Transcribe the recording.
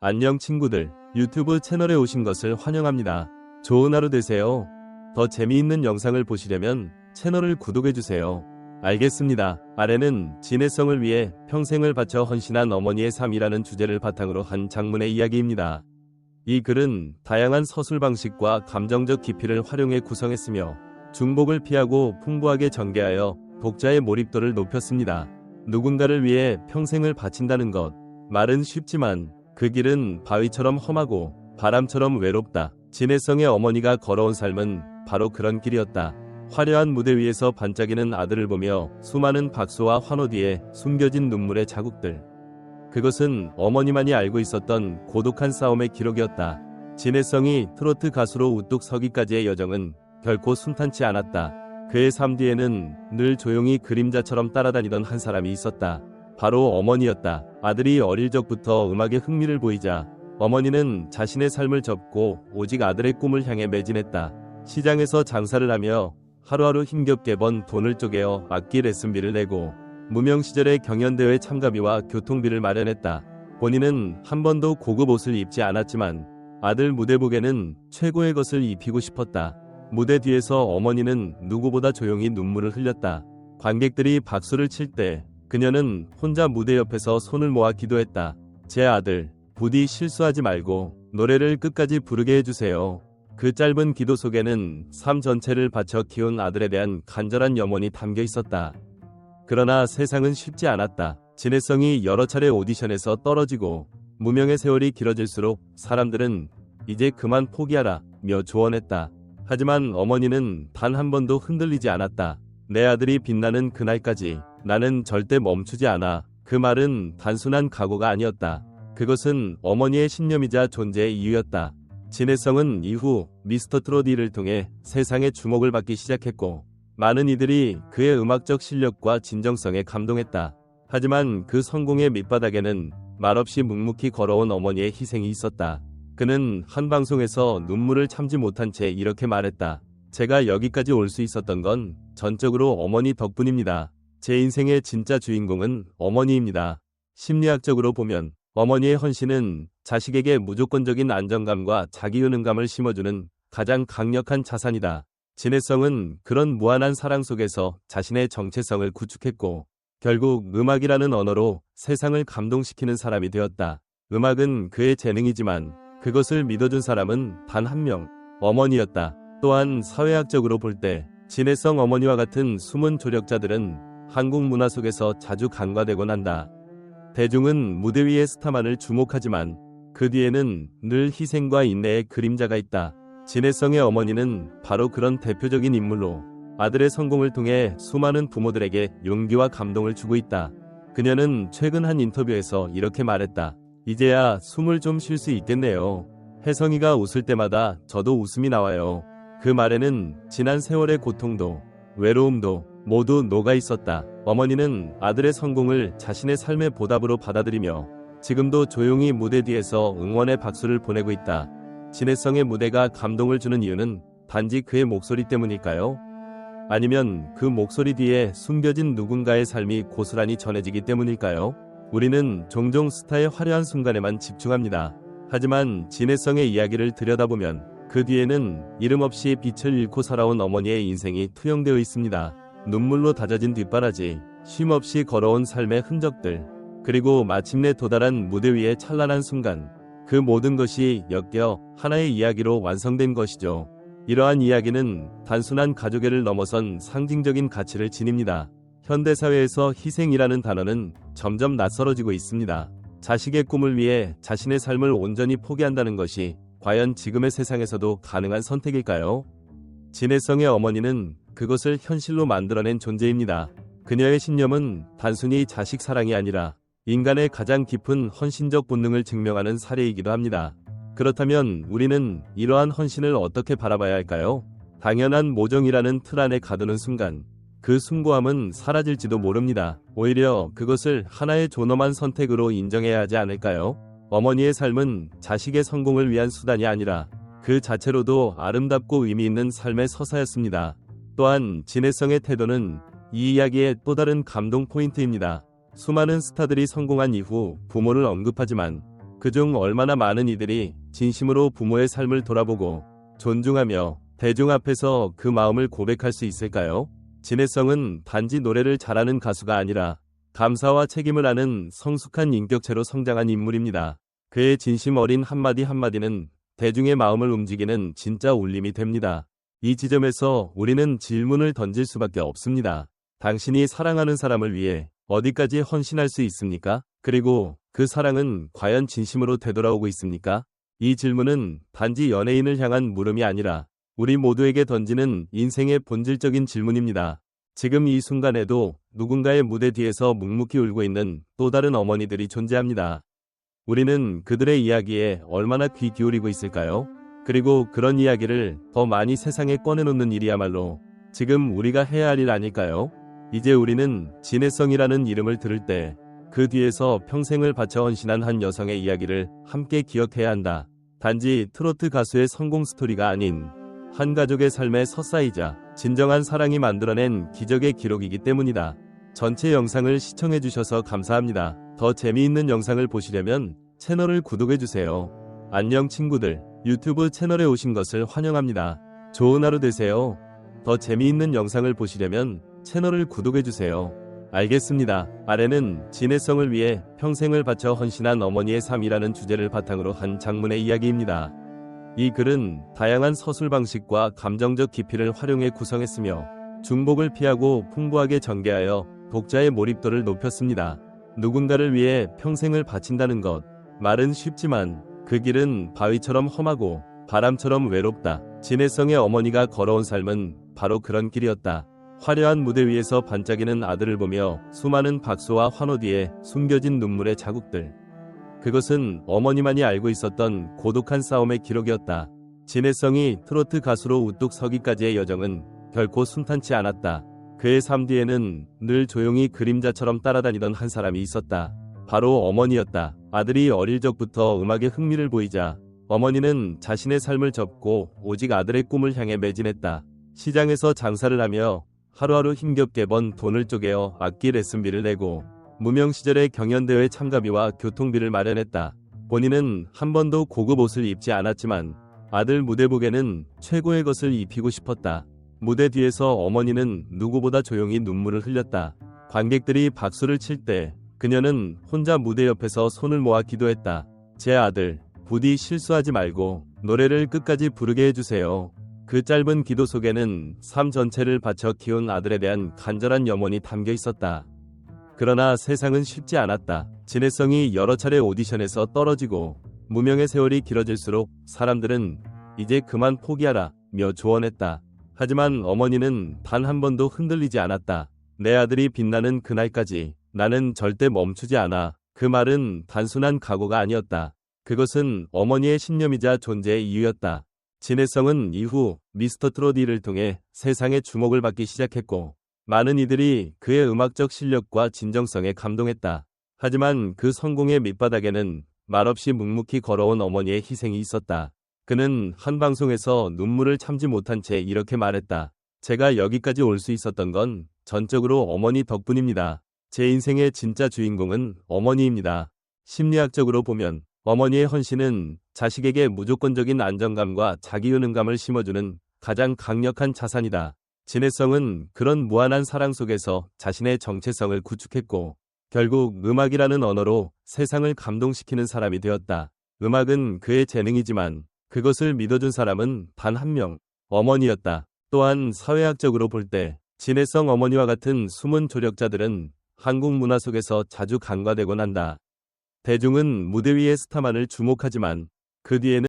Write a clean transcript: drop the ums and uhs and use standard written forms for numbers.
안녕 친구들, 유튜브 채널에 오신 것을 환영합니다. 좋은 하루 되세요. 더 재미있는 영상을 보시려면 채널을 구독해주세요. 알겠습니다. 아래는 진해성을 위해 평생을 바쳐 헌신한 어머니의 삶이라는 주제를 바탕으로 한 장문의 이야기입니다. 이 글은 다양한 서술 방식과 감정적 깊이를 활용해 구성했으며 중복을 피하고 풍부하게 전개하여 독자의 몰입도를 높였습니다. 누군가를 위해 평생을 바친다는 것, 말은 쉽지만 그 길은 바위처럼 험하고 바람처럼 외롭다. 진해성의 어머니가 걸어온 삶은 바로 그런 길이었다. 화려한 무대 위에서 반짝이는 아들을 보며 수많은 박수와 환호 뒤에 숨겨진 눈물의 자국들. 그것은 어머니만이 알고 있었던 고독한 싸움의 기록이었다. 진해성이 트로트 가수로 우뚝 서기까지의 여정은 결코 순탄치 않았다. 그의 삶 뒤에는 늘 조용히 그림자처럼 따라다니던 한 사람이 있었다. 바로 어머니였다. 아들이 어릴 적부터 음악에 흥미를 보이자 어머니는 자신의 삶을 접고 오직 아들의 꿈을 향해 매진했다. 시장에서 장사를 하며 하루하루 힘겹게 번 돈을 쪼개어 악기 레슨비를 내고 무명 시절의 경연대회 참가비와 교통비를 마련했다. 본인은 한 번도 고급 옷을 입지 않았지만 아들 무대복에는 최고의 것을 입히고 싶었다. 무대 뒤에서 어머니는 누구보다 조용히 눈물을 흘렸다. 관객들이 박수를 칠 때 그녀는 혼자 무대 옆에서 손을 모아 기도했다. 제 아들, 부디 실수하지 말고 노래를 끝까지 부르게 해주세요. 그 짧은 기도 속에는 삶 전체를 바쳐 키운 아들에 대한 간절한 염원이 담겨 있었다. 그러나 세상은 쉽지 않았다. 진해성이 여러 차례 오디션에서 떨어지고 무명의 세월이 길어질수록 사람들은 이제 그만 포기하라 며 조언했다. 하지만 어머니는 단 한 번도 흔들리지 않았다. 내 아들이 빛나는 그날까지 나는 절대 멈추지 않아. 그 말은 단순한 각오가 아니었다. 그것은 어머니의 신념이자 존재의 이유였다. 진해성은 이후 미스터 트롯 2를 통해 세상의 주목을 받기 시작했고 많은 이들이 그의 음악적 실력과 진정성에 감동했다. 하지만 그 성공의 밑바닥에는 말없이 묵묵히 걸어온 어머니의 희생이 있었다. 그는 한 방송에서 눈물을 참지 못한 채 이렇게 말했다. 제가 여기까지 올 수 있었던 건 전적으로 어머니 덕분입니다. 제 인생의 진짜 주인공은 어머니입니다. 심리학적으로 보면 어머니의 헌신은 자식에게 무조건적인 안정감과 자기효능감을 심어주는 가장 강력한 자산이다. 진해성은 그런 무한한 사랑 속에서 자신의 정체성을 구축했고 결국 음악이라는 언어로 세상을 감동시키는 사람이 되었다. 음악은 그의 재능이지만 그것을 믿어준 사람은 단 한 명, 어머니였다. 또한 사회학적으로 볼 때 진해성 어머니와 같은 숨은 조력자들은 한국 문화 속에서 자주 간과되곤 한다. 대중은 무대 위의 스타만을 주목하지만 그 뒤에는 늘 희생과 인내의 그림자가 있다. 진해성의 어머니는 바로 그런 대표적인 인물로 아들의 성공을 통해 수많은 부모들에게 용기와 감동을 주고 있다. 그녀는 최근 한 인터뷰에서 이렇게 말했다. 이제야 숨을 좀 쉴 수 있겠네요. 혜성이가 웃을 때마다 저도 웃음이 나와요. 그 말에는 지난 세월의 고통도 외로움도 모두 녹아 있었다. 어머니는 아들의 성공을 자신의 삶의 보답으로 받아들이며 지금도 조용히 무대 뒤에서 응원의 박수를 보내고 있다. 진해성의 무대가 감동을 주는 이유는 단지 그의 목소리 때문일까요? 아니면 그 목소리 뒤에 숨겨진 누군가의 삶이 고스란히 전해지기 때문일까요? 우리는 종종 스타의 화려한 순간에만 집중합니다. 하지만 진해성의 이야기를 들여다보면 그 뒤에는 이름 없이 빛을 잃고 살아온 어머니의 인생이 투영되어 있습니다. 눈물로 다져진 뒷바라지, 쉼없이 걸어온 삶의 흔적들, 그리고 마침내 도달한 무대 위의 찬란한 순간, 그 모든 것이 엮여 하나의 이야기로 완성된 것이죠. 이러한 이야기는 단순한 가족애를 넘어선 상징적인 가치를 지닙니다. 현대사회에서 희생이라는 단어는 점점 낯설어지고 있습니다. 자식의 꿈을 위해 자신의 삶을 온전히 포기한다는 것이 과연 지금의 세상에서도 가능한 선택일까요? 진해성의 어머니는 그것을 현실로 만들어낸 존재입니다. 그녀의 신념은 단순히 자식 사랑이 아니라 인간의 가장 깊은 헌신적 본능을 증명하는 사례이기도 합니다. 그렇다면 우리는 이러한 헌신을 어떻게 바라봐야 할까요? 당연한 모정이라는 틀 안에 가두는 순간 그 숭고함은 사라질지도 모릅니다. 오히려 그것을 하나의 존엄한 선택으로 인정해야 하지 않을까요? 어머니의 삶은 자식의 성공을 위한 수단이 아니라 그 자체로도 아름답고 의미 있는 삶의 서사였습니다. 또한 진해성의 태도는 이 이야기의 또 다른 감동 포인트입니다. 수많은 스타들이 성공한 이후 부모를 언급하지만 그중 얼마나 많은 이들이 진심으로 부모의 삶을 돌아보고 존중하며 대중 앞에서 그 마음을 고백할 수 있을까요? 진해성은 단지 노래를 잘하는 가수가 아니라 감사와 책임을 아는 성숙한 인격체로 성장한 인물입니다. 그의 진심 어린 한마디 한마디는 대중의 마음을 움직이는 진짜 울림이 됩니다. 이 지점에서 우리는 질문을 던질 수밖에 없습니다. 당신이 사랑하는 사람을 위해 어디까지 헌신할 수 있습니까? 그리고 그 사랑은 과연 진심으로 되돌아오고 있습니까? 이 질문은 단지 연예인을 향한 물음이 아니라 우리 모두에게 던지는 인생의 본질적인 질문입니다. 지금 이 순간에도 누군가의 무대 뒤에서 묵묵히 울고 있는 또 다른 어머니들이 존재합니다. 우리는 그들의 이야기에 얼마나 귀 기울이고 있을까요? 그리고 그런 이야기를 더 많이 세상에 꺼내놓는 일이야말로 지금 우리가 해야 할 일 아닐까요? 이제 우리는 진해성이라는 이름을 들을 때 그 뒤에서 평생을 바쳐 헌신한 한 여성의 이야기를 함께 기억해야 한다. 단지 트로트 가수의 성공 스토리가 아닌 한 가족의 삶의 서사이자 진정한 사랑이 만들어낸 기적의 기록이기 때문이다. 전체 영상을 시청해주셔서 감사합니다. 더 재미있는 영상을 보시려면 채널을 구독해주세요. 안녕 친구들, 유튜브 채널에 오신 것을 환영합니다. 좋은 하루 되세요. 더 재미있는 영상을 보시려면 채널을 구독해주세요. 알겠습니다. 아래는 진해성을 위해 평생을 바쳐 헌신한 어머니의 삶이라는 주제를 바탕으로 한 장문의 이야기입니다. 이 글은 다양한 서술 방식과 감정적 깊이를 활용해 구성했으며 중복을 피하고 풍부하게 전개하여 독자의 몰입도를 높였습니다. 누군가를 위해 평생을 바친다는 것, 말은 쉽지만 그 길은 바위처럼 험하고 바람처럼 외롭다. 진해성의 어머니가 걸어온 삶은 바로 그런 길이었다. 화려한 무대 위에서 반짝이는 아들을 보며 수많은 박수와 환호 뒤에 숨겨진 눈물의 자국들. 그것은 어머니만이 알고 있었던 고독한 싸움의 기록이었다. 진해성이 트로트 가수로 우뚝 서기까지의 여정은 결코 순탄치 않았다. 그의 삶 뒤에는 늘 조용히 그림자처럼 따라다니던 한 사람이 있었다. 바로 어머니였다. 아들이 어릴 적부터 음악에 흥미를 보이자 어머니는 자신의 삶을 접고 오직 아들의 꿈을 향해 매진했다. 시장에서 장사를 하며 하루하루 힘겹게 번 돈을 쪼개어 악기 레슨비를 내고 무명 시절의 경연대회 참가비와 교통비를 마련했다. 본인은 한 번도 고급 옷을 입지 않았지만 아들 무대복에는 최고의 것을 입히고 싶었다. 무대 뒤에서 어머니는 누구보다 조용히 눈물을 흘렸다. 관객들이 박수를 칠 때 그녀는 혼자 무대 옆에서 손을 모아 기도했다. 제 아들, 부디 실수하지 말고 노래를 끝까지 부르게 해주세요. 그 짧은 기도 속에는 삶 전체를 바쳐 키운 아들에 대한 간절한 염원이 담겨 있었다. 그러나 세상은 쉽지 않았다. 진해성이 여러 차례 오디션에서 떨어지고 무명의 세월이 길어질수록 사람들은 이제 그만 포기하라 며 조언했다. 하지만 어머니는 단 한 번도 흔들리지 않았다. 내 아들이 빛나는 그날까지 나는 절대 멈추지 않아. 그 말은 단순한 각오가 아니었다. 그것은 어머니의 신념이자 존재의 이유였다. 진해성은 이후 미스터 트롯 2를 통해 세상의 주목을 받기 시작했고 많은 이들이 그의 음악적 실력과 진정성에 감동했다. 하지만 그 성공의 밑바닥에는 말없이 묵묵히 걸어온 어머니의 희생이 있었다. 그는 한 방송에서 눈물을 참지 못한 채 이렇게 말했다. 제가 여기까지 올 수 있었던 건 전적으로 어머니 덕분입니다. 제 인생의 진짜 주인공은 어머니입니다. 심리학적으로 보면 어머니의 헌신은 자식에게 무조건적인 안정감과 자기효능감을 심어주는 가장 강력한 자산이다. 진해성은 그런 무한한 사랑 속에서 자신의 정체성을 구축했고 결국 음악이라는 언어로 세상을 감동시키는 사람이 되었다. 음악은 그의 재능이지만 그것을 믿어준 사람은 단 한 명, 어머니였다. 또한 사회학적으로 볼 때 진해성 어머니와 같은 숨은 조력자들은 한국 문화 속에서 자주 간과되곤 한다. 대중은 무대 위의 스타만을 주목하지만 그 뒤에는